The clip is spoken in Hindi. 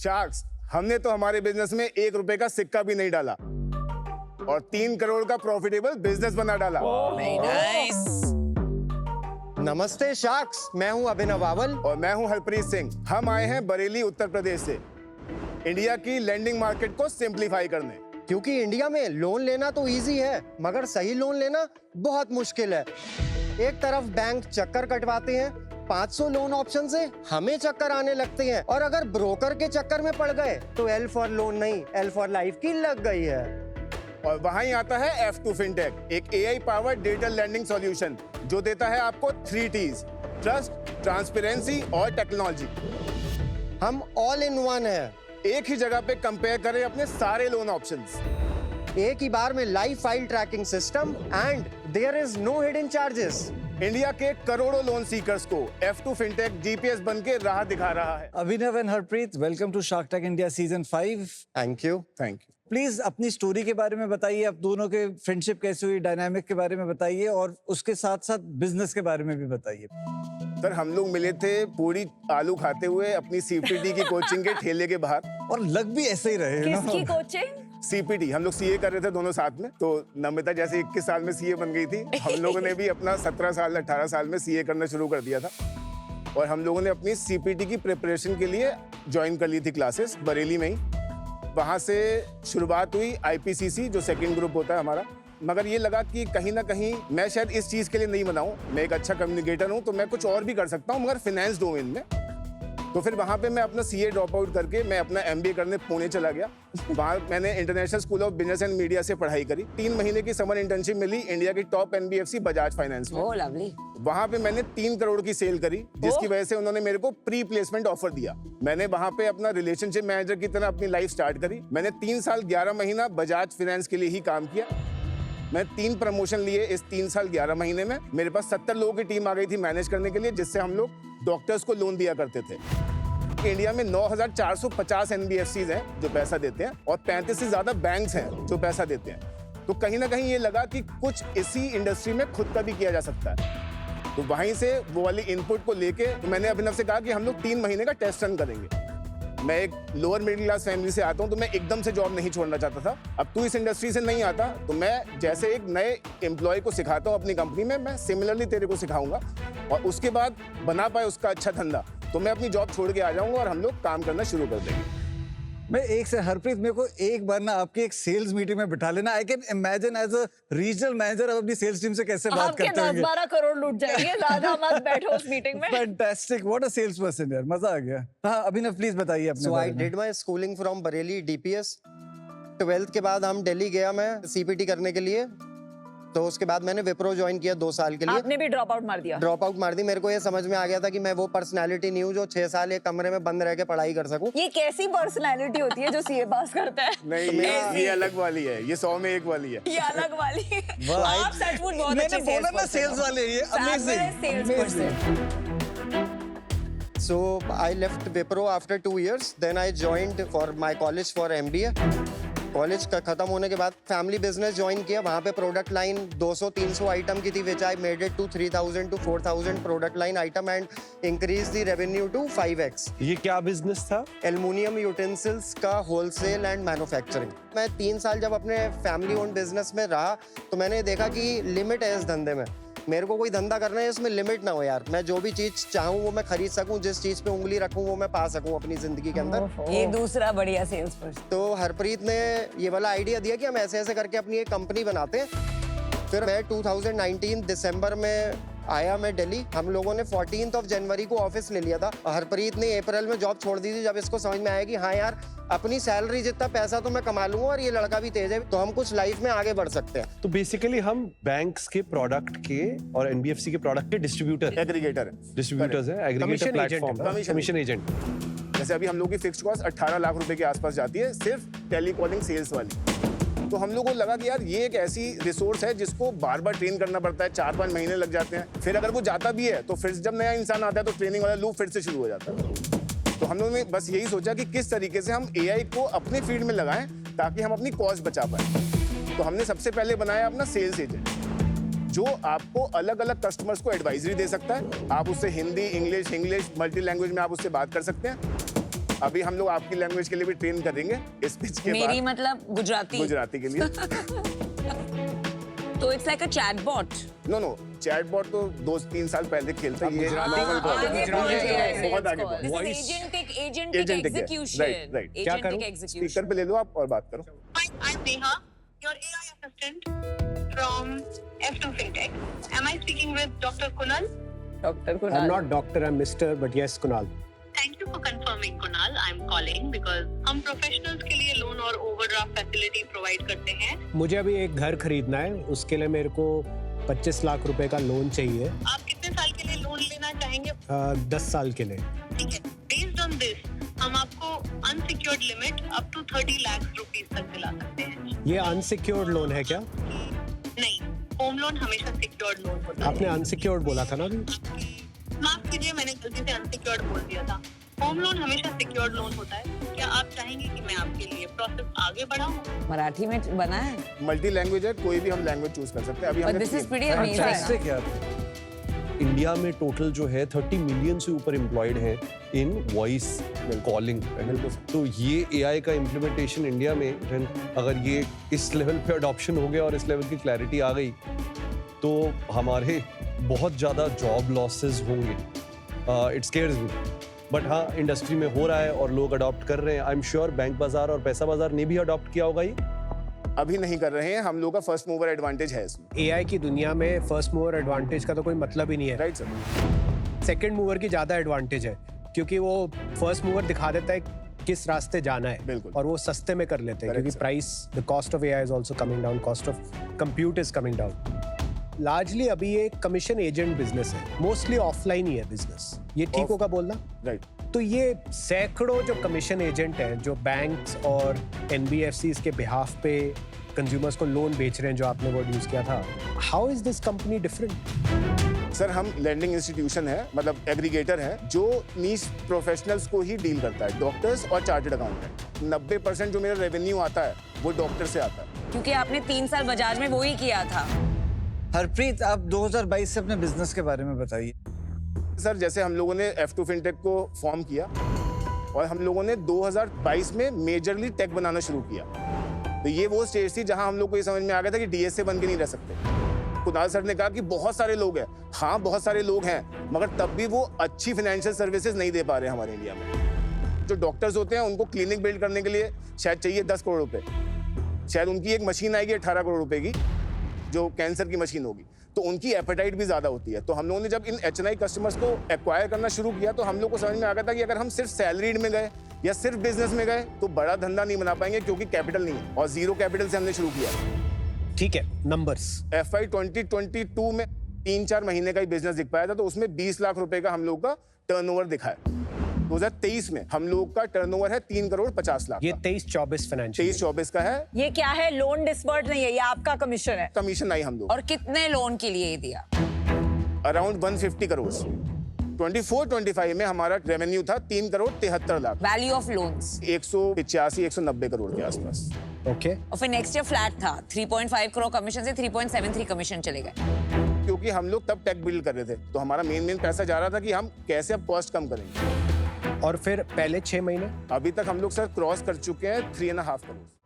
शार्क्स, हमने तो हमारे बिजनेस में 1 रुपए का सिक्का भी नहीं डाला और 3 करोड़ का प्रॉफिटेबल बिजनेस बना डाला। नमस्ते शार्क्स, मैं हूं अभिनव अवल और मैं हूं हरप्रीत सिंह। हम आए हैं बरेली उत्तर प्रदेश से इंडिया की लैंडिंग मार्केट को सिंप्लीफाई करने। क्योंकि इंडिया में लोन लेना तो इजी है, मगर सही लोन लेना बहुत मुश्किल है। एक तरफ बैंक चक्कर कटवाते हैं, 500 लोन ऑप्शन से हमें चक्कर आने लगते हैं, और अगर ब्रोकर के चक्कर में पड़ गए तो एल फॉर लोन नहीं, एल फॉर लाइफ की लग गई है। और वहां ही आता है F2 FinTech, एक AI powered digital lending solution जो देता है आपको 3 T's: ट्रस्ट, ट्रांसपेरेंसी और टेक्नोलॉजी। हम ऑल इन वन है। एक ही जगह पे कंपेयर करें अपने सारे लोन ऑप्शंस। एक ही बार में live file tracking system and there is no hidden charges. India के करोड़ों लोन सीकर्स को F2 FinTech GPS बन के राह दिखा रहा है। Abhinav and Harpreet, welcome to Shark Tank India Season 5. Thank you. Thank you. Please अपनी स्टोरी के बारे में बताइए, आप दोनों के फ्रेंडशिप कैसे हुई, डायनामिक के बारे में बताइए, और उसके साथ साथ बिजनेस के बारे में भी बताइए। सर, हम लोग मिले थे पूरी आलू खाते हुए अपनी CPT की कोचिंग के ठेले के बाहर। और लग भी ऐसे ही रहे ना। किसकी कोचिंग? CPT, हम लोग CA कर रहे थे दोनों साथ में। तो नमिता जैसे 21 साल में CA बन गई थी, हम लोगों ने भी अपना 17 साल 18 साल में CA करना शुरू कर दिया था। और हम लोगों ने अपनी CPT की प्रिपरेशन के लिए ज्वाइन कर ली थी क्लासेस बरेली में ही। वहाँ से शुरुआत हुई IPCC, जो सेकंड ग्रुप होता है हमारा। मगर ये लगा कि कहीं ना कहीं मैं शायद इस चीज़ के लिए नहीं बना हूँ। मैं एक अच्छा कम्युनिकेटर हूँ, तो मैं कुछ और भी कर सकता हूँ, मगर फिनेंस डोमेन में। तो फिर वहाँ पे मैं अपना CA ड्रॉप आउट करके मैं अपना MBA करने पुणे चला गया। वहाँ मैंने international school of business and media से पढ़ाई करी। 3 महीने की समर इंटर्नशिप मिली इंडिया की टॉप NBFC बजाज फाइनेंस में। ओह लवली। वहाँ पे मैंने 3 करोड़ की सेल करी, जिसकी वजह से उन्होंने मेरे को प्री प्लेसमेंट ऑफर दिया। मैंने वहाँ पे अपना रिलेशनशिप मैनेजर की तरह अपनी लाइफ स्टार्ट करी। मैंने 3 साल 11 महीना बजाज फाइनेंस के लिए ही काम किया। मैं 3 प्रमोशन लिए इस 3 साल 11 महीने में। मेरे पास 70 लोगों की टीम आ गई थी मैनेज करने के लिए, जिससे हम लोग डॉक्टर्स को लोन दिया करते थे। इंडिया में 9,450 NBFCs हैं जो पैसा देते हैं, और 35 से ज्यादा बैंक्स हैं जो पैसा देते हैं। तो कहीं ना कहीं ये लगा कि कुछ इसी इंडस्ट्री में खुद का भी किया जा सकता है। तो वहीं से वो वाली इनपुट को लेके तो मैंने अभिनव से कहा कि हम लोग 3 महीने का टेस्ट रन करेंगे। मैं एक लोअर मिडिल क्लास फैमिली से आता हूँ, तो मैं एकदम से जॉब नहीं छोड़ना चाहता था। अब तू इस इंडस्ट्री से नहीं आता, तो मैं जैसे एक नए एम्प्लॉय को सिखाता हूँ अपनी कंपनी में, मैं सिमिलरली तेरे को सिखाऊंगा, और उसके बाद बना पाए उसका अच्छा धंधा, तो मैं अपनी जॉब छोड़ के आ जाऊंगा और हम लोग काम करना शुरू कर देंगे। मैं एक से हरप्रीत, मेरे को एक बार ना आपकी एक सेल्स मीटिंग में बिठा लेना। I can imagine as a regional manager आप अपनी सेल्स टीम से कैसे बात आपके करते होंगे। 10-12 करोड़ लूट जाएंगे, ज्यादा मत बैठो उस मीटिंग में। Fantastic, what a sales person यार, मजा आ गया। हाँ अभिनव, प्लीज बताइए अपने सो आई बारे में। Did my schooling from Bareilly DPS। 12th के बाद हम दिल्ली गया मैं CPT करने के लिए। तो उसके बाद मैंने विप्रो ज्वाइन किया 2 साल के लिए। आपने भी ड्रॉप आउट मार दिया? ड्रॉप आउट मार दी। मेरे को ये समझ में आ गया था कि मैं वो पर्सनालिटी नहीं हूँ जो 6 साल एक कमरे में बंद रह के पढ़ाई कर सकूं। ये कैसी पर्सनालिटी होती है जो CA पास करता है? नहीं, ये अलग वाली है, ये 100 में 1 वाली है। ये अलग वाली। वाह। आप सचमुच बहुत अच्छे मैंने बोला ना सेल्स वाले, ये amazing. So I left Wipro after 2 years. Then I joined for my college for MBA. College का खत्म होने के बाद फैमिली बिजनेस ज्वाइन किया। वहाँ पे प्रोडक्ट लाइन 200-300 आइटम की थी, which I made it to 3,000 to 4,000 product line item and increase the revenue to 5x। ये क्या बिजनेस था? एल्युमिनियम यूटेंसिल्स का होलसेल एंड मैन्युफैक्चरिंग। मैं 3 साल जब अपने फैमिली ओन बिजनेस में रहा, तो मैंने देखा कि लिमिट है इस धंधे में। मेरे को कोई धंधा करना है इसमें लिमिट ना हो यार। मैं जो भी चीज चाहूँ वो मैं खरीद सकूँ, जिस चीज पे उंगली रखूँ वो मैं पा सकूँ अपनी जिंदगी के अंदर। ये दूसरा बढ़िया सेल्स पर्सन। तो हरप्रीत ने ये वाला आइडिया दिया कि हम ऐसे ऐसे करके अपनी एक कंपनी बनाते हैं। फिर मैं 2019 दिसंबर में आया मैं दिल्ली। हम लोगों ने 14 जनवरी को ऑफिस ले लिया था। हरप्रीत ने अप्रैल में जॉब छोड़ दी थी, जब इसको समझ में आया कि हाँ यार, अपनी सैलरी जितना पैसा तो मैं कमा लूंगा और ये लड़का भी तेज है, तो हम कुछ लाइफ में आगे बढ़ सकते हैं। तो बेसिकली हम बैंक्स के प्रोडक्ट के और NBFC के प्रोडक्ट के डिस्ट्रीब्यूटर एग्रीगेटर है। डिस्ट्रीब्यूटर्स हैं, एग्रीगेटर प्लेटफॉर्म, कमीशन एजेंट। जैसे अभी हम लोग की फिक्स्ड कॉस्ट 18 लाख रुपए के आसपास जाती है, सिर्फ टेलीकॉलिंग सेल्स वाली। तो हम लोगों को लगा कि यार ये एक ऐसी रिसोर्स है जिसको बार बार ट्रेन करना पड़ता है, 4-5 महीने लग जाते हैं। फिर अगर वो जाता भी है तो फिर जब नया इंसान आता है तो ट्रेनिंग वाला लूप फिर से शुरू हो जाता है। तो हम लोगों ने बस यही सोचा कि किस तरीके से हम AI को अपने फील्ड में लगाएं ताकि हम अपनी कॉस्ट बचा पाए। तो हमने सबसे पहले बनाया अपना सेल्स एजेंट, जो आपको अलग अलग कस्टमर्स को एडवाइजरी दे सकता है। आप उससे हिंदी, इंग्लिश मल्टी लैंग्वेज में आप उससे बात कर सकते हैं। अभी हम लोग आपकी लैंग्वेज के लिए भी ट्रेन करेंगे इस पिच के मेरी बाद मतलब गुजराती गुजराती के लिए। तो it's like a chatbot no chatbot तो 2-3 साल पहले खेलते ये नॉर्मल बहुत आगे बढ़ गया। Agentic execution Right. क्या करूं? स्पीकर पे ले लो आप और बात करो। Hi, I'm Neha, your AI assistant from F2 Fintech. Am I speaking with Dr. Kunal? Doctor I'm not doctor, I'm Mr. But yes, Kunal. Thank you for confirming, Kunal. I'm calling because हम प्रोफेशनल्स के लिए लोन और ओवरड्राफ्ट फैसिलिटी प्रोवाइड करते हैं। मुझे अभी एक घर खरीदना है, उसके लिए मेरे को 25 लाख रुपए का लोन चाहिए, आप कितने साल के लिए लोन लेना चाहेंगे? 10 साल के लिए। ठीक है। बेस्ड ऑन दिस हम आपको unsecured limit up to 30 lakh rupees तक दिला सकते हैं। ये अनसिक्योर्ड लोन है क्या? नहीं, होम लोन हमेशा सिक्योर्ड लोन होता है। आपने अनसिक्योर्ड बोला था ना अभी? माफ कीजिए, मैंने गलती से अनसिक्योर्ड बोल दिया था। होम लोन हमेशा सिक्योर्ड लोन होता है। क्या आप चाहेंगे कि मैं आपके लिए प्रोसेस आगे बढ़ाऊं? मराठी में बना है मल्टी लैंग्वेज है, कोई भी हम लैंग्वेज चूज कर सकते हैं। अभी बट हमने this is pretty fantastic amazing यार। इंडिया में टोटल जो है 30 मिलियन से ऊपर एम्प्लॉयड हैं इन वॉइस कॉलिंग। तो ये एआई का इम्प्लीमेंटेशन इंडिया में अगर ये इस लेवल पे अडॉप्शन हो गया और इस लेवल की क्लैरिटी आ गई तो हमारे बहुत ज़्यादा जॉब लॉसेस होंगे। इट स्केयर्स मी, बट हाँ इंडस्ट्री में हो रहा है और लोग अडॉप्ट कर रहे हैं। आई एम श्योर बैंक बाजार और पैसा बाजार ने भी अडॉप्ट किया होगा ये। अभी नहीं कर रहे हैं, हम लोग का फर्स्ट मूवर एडवांटेज है इसमें। एआई की दुनिया में फर्स्ट मूवर एडवांटेज का तो कोई मतलब ही नहीं है। Right sir. सेकंड मूवर की ज्यादा एडवांटेज है, क्योंकि वो फर्स्ट मूवर दिखा देता है किस रास्ते जाना है, बिल्कुल। और वो सस्ते में कर लेते हैं, Correct, क्योंकि sir. Price the cost of AI is also coming down, cost of compute is coming down. Largely अभी ये कमीशन एजेंट बिजनेस है, मोस्टली ऑफलाइन ही है बिजनेस। ये ठीक होगा बोलना? राइट। तो ये सैकड़ों जो कमीशन एजेंट हैं जो बैंक्स और एनबीएफसीज के बिहाफ पे कंज्यूमर्स को लोन बेच रहे हैं, जो आपने वर्ड यूज किया था, how is this company different? Sir हम लैंडिंग इंस्टीट्यूशन है, मतलब एग्रीगेटर है जो नीश प्रोफेशनल्स को ही डील करता है, डॉक्टर्स और चार्टर्ड अकाउंटेंट। 90% जो मेरा रेवेन्यू आता है वो डॉक्टर से आता है। क्योंकि आपने 3 साल बजाज में वो ही किया था। हरप्रीत, आप 2022 से अपने बिजनेस के बारे में बताइए। सर जैसे हम लोगों ने F2 फिनटेक को फॉर्म किया और हम लोगों ने 2022 में मेजरली टेक बनाना शुरू किया, तो ये वो स्टेज थी जहां हम लोग को ये समझ में आ गया था कि डीएस से बन के नहीं रह सकते। कुणाल सर ने कहा कि बहुत सारे लोग हैं, हाँ बहुत सारे लोग हैं, मगर तब भी वो अच्छी फाइनेंशियल सर्विसेज नहीं दे पा रहे हमारे इंडिया में। जो डॉक्टर्स होते हैं उनको क्लिनिक बिल्ड करने के लिए शायद चाहिए 10 करोड़ रुपए, शायद उनकी एक मशीन आएगी 18 करोड़ रुपए की जो कैंसर की मशीन होगी, तो उनकी एपेटाइट भी ज्यादा होती है। तो हम लोगों ने जब इन HNI कस्टमर्स को एक्वायर करना शुरू किया तो हम लोग को समझ में आ गया था कि अगर हम सिर्फ सैलरीड में गए या सिर्फ बिजनेस में गए तो बड़ा धंधा नहीं बना पाएंगे, क्योंकि कैपिटल नहीं है और जीरो कैपिटल से हमने शुरू किया। ठीक है, नंबर्स। FY 2022 में 3-4 महीने का ही बिजनेस दिख पाया था, तो उसमें 20 लाख रुपए का हम लोग का टर्नओवर दिखा है। 2023 में हम लोग का टर्नओवर है 3 करोड़ 50 लाख ये का। 23-24 फाइनेंशियल 23-24 का है। ये क्या है? लोन डिसबर्ड नहीं है, ये आपका कमीशन है। कमीशन आई हम लोग और कितने लोन के लिए दिया? अराउंड 150 करोड़। 24-25 में हमारा रेवेन्यू था 3 crore 73 lakh, value of loans. 185-190 crore के आसपास। ओके। और फिर नेक्स्ट ईयर फ्लैट था, 3.5 करोड़ कमीशन से 3.73 कमीशन चले गए। क्योंकि हम लोग तब टेक बिल्ड कर रहे थे, तो हमारा मेन पैसा जा रहा था कि हम कैसे अब कॉस्ट कम करेंगे। और फिर पहले 6 महीने अभी तक हम लोग सर क्रॉस कर चुके हैं 3.5 करोड़।